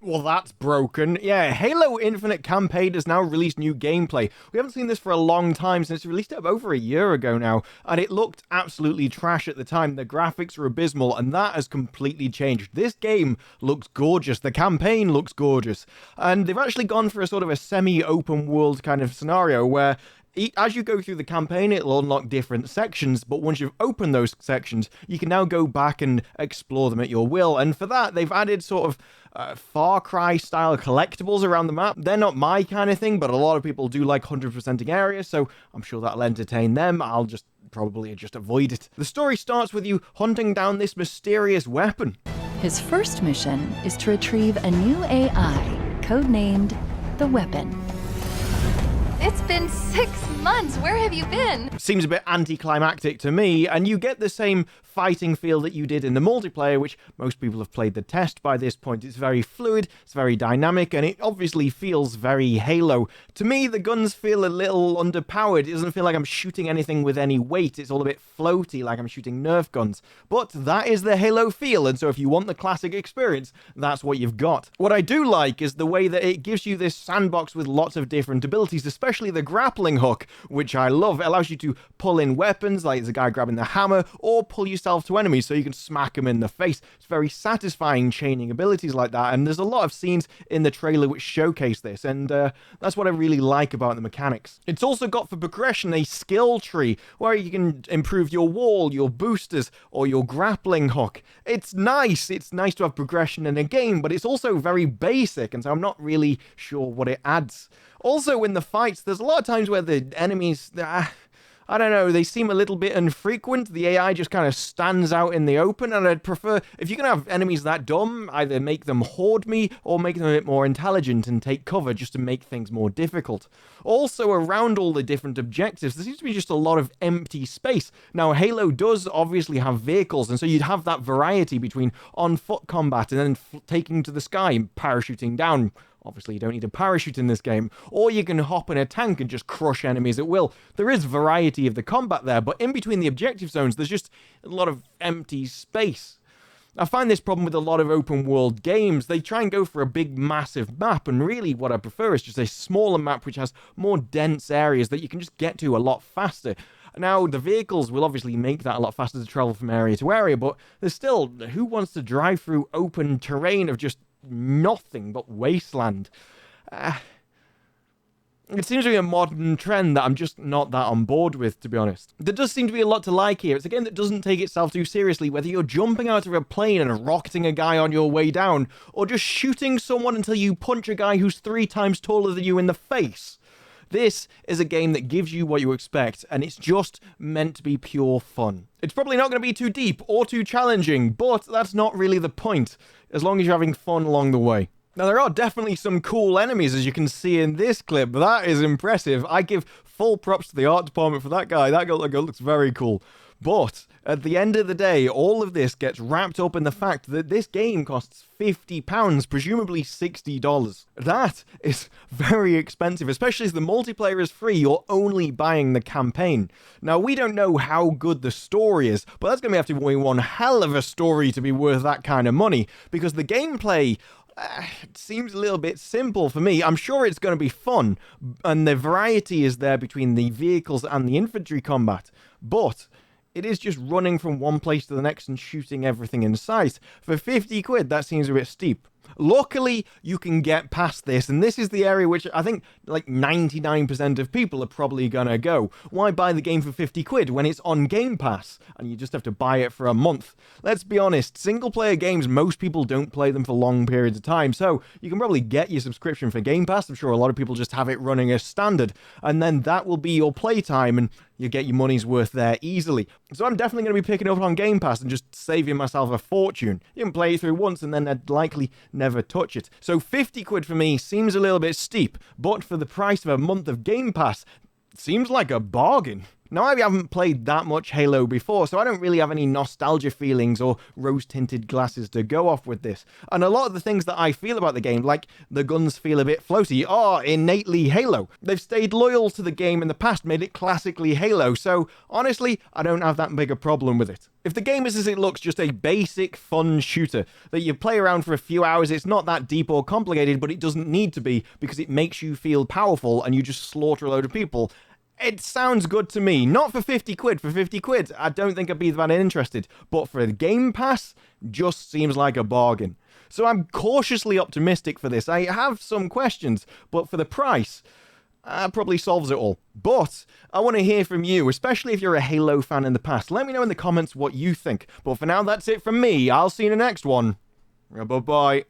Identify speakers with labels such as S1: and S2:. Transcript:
S1: Well, that's broken. Yeah, Halo Infinite Campaign has now released new gameplay. We haven't seen this for a long time, since it released it over a year ago now, and it looked absolutely trash at the time. The graphics were abysmal, and that has completely changed. This game looks gorgeous. The campaign looks gorgeous. And they've actually gone for a sort of a semi-open world kind of scenario where as you go through the campaign, it'll unlock different sections, but once you've opened those sections, you can now go back and explore them at your will. And for that, they've added sort of Far Cry-style collectibles around the map. They're not my kind of thing, but a lot of people do like 100%ing areas, so I'm sure that'll entertain them. I'll probably just avoid it. The story starts with you hunting down this mysterious weapon.
S2: His first mission is to retrieve a new AI, codenamed the Weapon.
S3: It's been 6 months. Where have you been?
S1: Seems a bit anticlimactic to me, and you get the same fighting feel that you did in the multiplayer, which most people have played the test by this point. It's very fluid, it's very dynamic, and it obviously feels very Halo. To me, the guns feel a little underpowered. It doesn't feel like I'm shooting anything with any weight. It's all a bit floaty, like I'm shooting Nerf guns. But that is the Halo feel, and so if you want the classic experience, that's what you've got. What I do like is the way that it gives you this sandbox with lots of different abilities, especially the grappling hook, which I love. It allows you to pull in weapons, like the guy grabbing the hammer, or pull yourself to enemies so you can smack them in the face. It's very satisfying chaining abilities like that, and there's a lot of scenes in the trailer which showcase this, and that's what I really like about the mechanics. It's also got for progression a skill tree where you can improve your wall, your boosters, or your grappling hook. It's nice to have progression in a game, but it's also very basic, and so I'm not really sure what it adds. Also, in the fights, there's a lot of times where the enemies, I don't know, they seem a little bit infrequent. The AI just kind of stands out in the open, and I'd prefer, if you can have enemies that dumb, either make them hoard me or make them a bit more intelligent and take cover just to make things more difficult. Also, around all the different objectives, there seems to be just a lot of empty space. Now, Halo does obviously have vehicles, and so you'd have that variety between on-foot combat and then taking to the sky and parachuting down. Obviously, you don't need a parachute in this game. Or you can hop in a tank and just crush enemies at will. There is variety of the combat there, but in between the objective zones, there's just a lot of empty space. I find this problem with a lot of open world games. They try and go for a big, massive map, and really what I prefer is just a smaller map which has more dense areas that you can just get to a lot faster. Now, the vehicles will obviously make that a lot faster to travel from area to area, but there's still, who wants to drive through open terrain of just nothing but wasteland? It seems to be a modern trend that I'm just not that on board with, to be honest. There does seem to be a lot to like here. It's a game that doesn't take itself too seriously, whether you're jumping out of a plane and rocketing a guy on your way down, or just shooting someone until you punch a guy who's 3 times taller than you in the face. This is a game that gives you what you expect, and it's just meant to be pure fun. It's probably not going to be too deep or too challenging, but that's not really the point, as long as you're having fun along the way. Now, there are definitely some cool enemies, as you can see in this clip. That is impressive. I give full props to the art department for that guy. That guy looks very cool. But at the end of the day, all of this gets wrapped up in the fact that this game costs £50, presumably $60. That is very expensive, especially as the multiplayer is free. You're only buying the campaign. Now, we don't know how good the story is, but that's going to have to be one hell of a story to be worth that kind of money, because the gameplay it seems a little bit simple for me. I'm sure it's going to be fun, and the variety is there between the vehicles and the infantry combat, but it is just running from one place to the next and shooting everything in sight. For 50 quid, that seems a bit steep. Luckily, you can get past this, and this is the area which I think like 99% of people are probably gonna go. Why buy the game for 50 quid when it's on Game Pass, and you just have to buy it for a month? Let's be honest, single-player games, most people don't play them for long periods of time, so you can probably get your subscription for Game Pass. I'm sure a lot of people just have it running as standard, and then that will be your playtime, and you get your money's worth there easily. So I'm definitely going to be picking up on Game Pass and just saving myself a fortune. You can play it through once and then I'd likely never touch it. So 50 quid for me seems a little bit steep, but for the price of a month of Game Pass, it seems like a bargain. Now, I haven't played that much Halo before, so I don't really have any nostalgia feelings or rose-tinted glasses to go off with this. And a lot of the things that I feel about the game, like the guns feel a bit floaty, are innately Halo. They've stayed loyal to the game in the past, made it classically Halo, so honestly, I don't have that big a problem with it. If the game is as it looks, just a basic fun shooter that you play around for a few hours, it's not that deep or complicated, but it doesn't need to be because it makes you feel powerful and you just slaughter a load of people. It sounds good to me. Not for 50 quid. For 50 quid, I don't think I'd be that interested. But for the Game Pass, just seems like a bargain. So I'm cautiously optimistic for this. I have some questions, but for the price, probably solves it all. But I want to hear from you, especially if you're a Halo fan in the past. Let me know in the comments what you think. But for now, that's it from me. I'll see you in the next one. Bye-bye.